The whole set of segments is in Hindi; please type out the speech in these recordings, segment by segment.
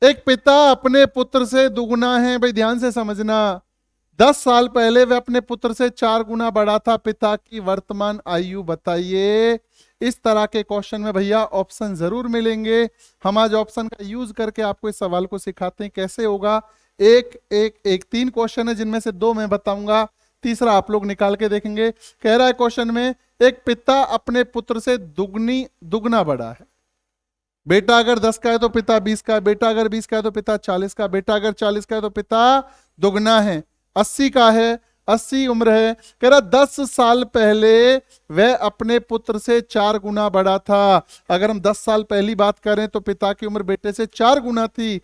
एक पिता अपने पुत्र से दुगुना है, भाई ध्यान से समझना। 10 साल पहले वह अपने पुत्र से 4 गुना बड़ा था, पिता की वर्तमान आयु बताइए। इस तरह के क्वेश्चन में भैया ऑप्शन जरूर मिलेंगे। हम आज ऑप्शन का यूज करके आपको इस सवाल को सिखाते हैं कैसे होगा। एक एक एक 3 क्वेश्चन है जिनमें से 2 मैं बताऊंगा, तीसरा आप लोग निकाल के देखेंगे। कह रहा है क्वेश्चन में, एक पिता अपने पुत्र से दुगना बड़ा है। बेटा अगर 10 का है तो पिता 20 का है, बेटा अगर 20 का है तो पिता 40 का, बेटा अगर 40 का है तो पिता दुगना है। 80 का है, 80 उम्र है। कह रहा 10 साल पहले वह अपने पुत्र से 4 गुना बड़ा था। अगर हम 10 साल पहली बात करें तो पिता की उम्र बेटे से 4 गुना थी।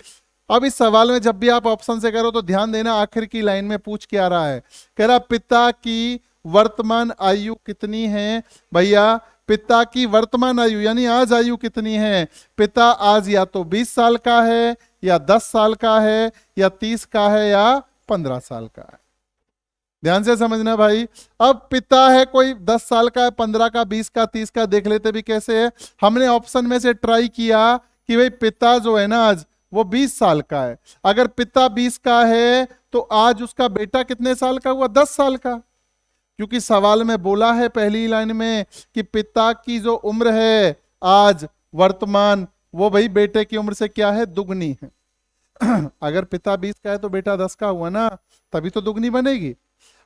अब इस सवाल में जब भी आप ऑप्शन से करो तो ध्यान देना, आखिर की लाइन में पूछ के आ रहा है। कह रहा पिता की वर्तमान आयु कितनी है। भैया पिता की वर्तमान आयु यानी आज आयु कितनी है। पिता आज या तो 20 साल का है, या 10 साल का है, या 30 का है, या 15 साल का है। ध्यान से समझना भाई। अब पिता है कोई 10 साल का है, 15 का, 20 का, 30 का, देख लेते भी कैसे है। हमने ऑप्शन में से ट्राई किया कि भाई पिता जो है ना आज वो 20 साल का है। अगर पिता 20 का है तो आज उसका बेटा कितने साल का हुआ, 10 साल का। क्योंकि सवाल में बोला है पहली लाइन में कि पिता की जो उम्र है आज वर्तमान, वो भाई बेटे की उम्र से क्या है, दुगनी है। अगर पिता 20 का है तो बेटा 10 का हुआ ना, तभी तो दुगनी बनेगी।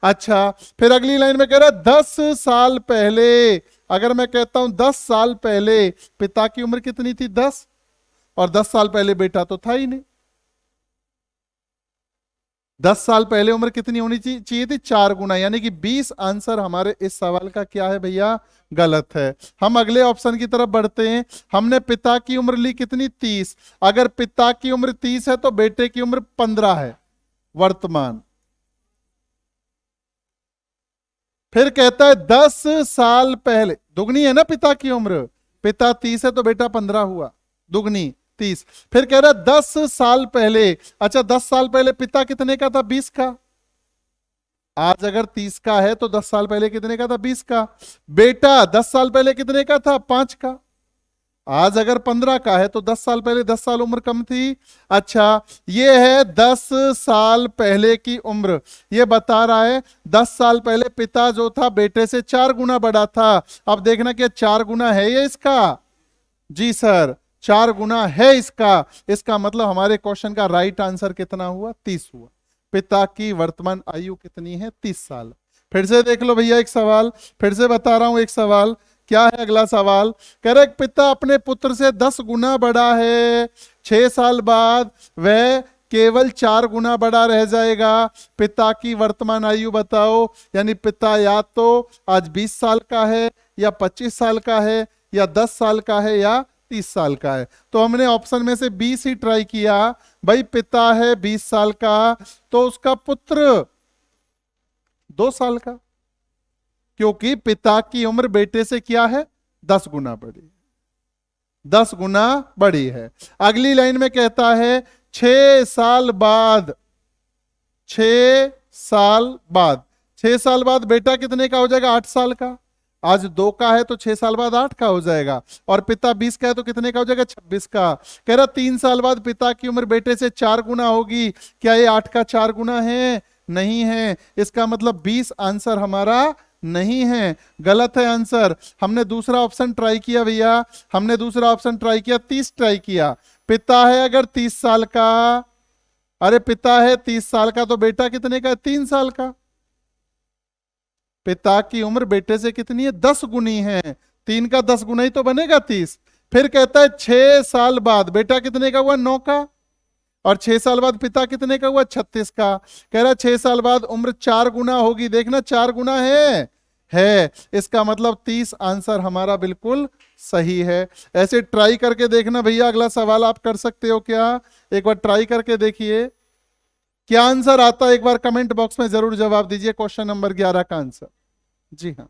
अच्छा, फिर अगली लाइन में कह रहा है 10 साल पहले। अगर मैं कहता हूं 10 साल पहले पिता की उम्र कितनी थी, 10, और 10 साल पहले बेटा तो था ही नहीं। 10 साल पहले उम्र कितनी होनी चाहिए थी, 4 गुना, यानी कि 20 आंसर हमारे इस सवाल का क्या है भैया, गलत है। हम अगले ऑप्शन की तरफ बढ़ते हैं। हमने पिता की उम्र ली कितनी, 30। अगर पिता की उम्र 30 है तो बेटे की उम्र 15 है वर्तमान। फिर कहता है 10 साल पहले, दुगनी है ना पिता की उम्र, पिता 30 है तो बेटा 15 हुआ, दुगनी 30। फिर कह रहा है 10 साल पहले। अच्छा 10 साल पहले पिता कितने का था, 20 का। आज अगर 30 का है तो 10 साल पहले कितने का था, 20 का। बेटा 10 साल पहले कितने का था, 5 का। आज अगर 15 का है तो 10 साल पहले 10 साल उम्र कम थी। अच्छा, ये है 10 साल पहले की उम्र। ये बता रहा है 10 साल पहले पिता जो था बेटे से 4 गुना बड़ा था। अब देखना कि 4 गुना है ये इसका, जी सर 4 गुना है इसका। इसका मतलब हमारे क्वेश्चन का राइट आंसर कितना हुआ, 30 हुआ। पिता की वर्तमान आयु कितनी है, 30 साल। फिर से देख लो भैया एक सवाल, फिर से बता रहा हूं एक सवाल। क्या है अगला सवाल, कह रहे पिता अपने पुत्र से 10 गुना बड़ा है। 6 साल बाद वह केवल 4 गुना बड़ा रह जाएगा। पिता की वर्तमान आयु बताओ। यानी पिता या तो आज 20 साल का है, या 25 साल का है, या 10 साल का है, या 30 साल का है। तो हमने ऑप्शन में से 20 ही ट्राई किया। भाई पिता है 20 साल का तो उसका पुत्र 2 साल का, क्योंकि पिता की उम्र बेटे से क्या है, 10 गुना बड़ी, 10 गुना बड़ी है। अगली लाइन में कहता है 6 साल बाद, 6 साल बाद, 6 साल बाद बेटा कितने का हो जाएगा, 8 साल का। आज 2 का है तो 6 साल बाद 8 का हो जाएगा। और पिता 20 का है तो कितने का हो जाएगा, 26 का। कह रहा 3 साल बाद पिता की उम्र बेटे से 4 गुना होगी। क्या ये 8 का 4 गुना है, नहीं है। इसका मतलब 20 आंसर हमारा नहीं है, गलत है आंसर। हमने दूसरा ऑप्शन ट्राई किया भैया, हमने दूसरा ऑप्शन ट्राई किया, 30 ट्राई किया। पिता है अगर 30 साल का, अरे पिता है 30 साल का तो बेटा कितने का है, 3 साल का। पिता की उम्र बेटे से कितनी है, 10 गुनी है। 3 का 10 गुना ही तो बनेगा 30। फिर कहता है 6 साल बाद बेटा कितने का हुआ, 9 का। और 6 साल बाद पिता कितने का हुआ, 36 का। कह रहा 6 साल बाद उम्र 4 गुना होगी। देखना 4 गुना है। इसका मतलब 30 आंसर हमारा बिल्कुल सही है। ऐसे ट्राई करके देखना भैया। अगला सवाल आप कर सकते हो क्या, एक बार ट्राई करके देखिए क्या आंसर आता है। एक बार कमेंट बॉक्स में जरूर जवाब दीजिए क्वेश्चन नंबर 11 का आंसर। जी हाँ।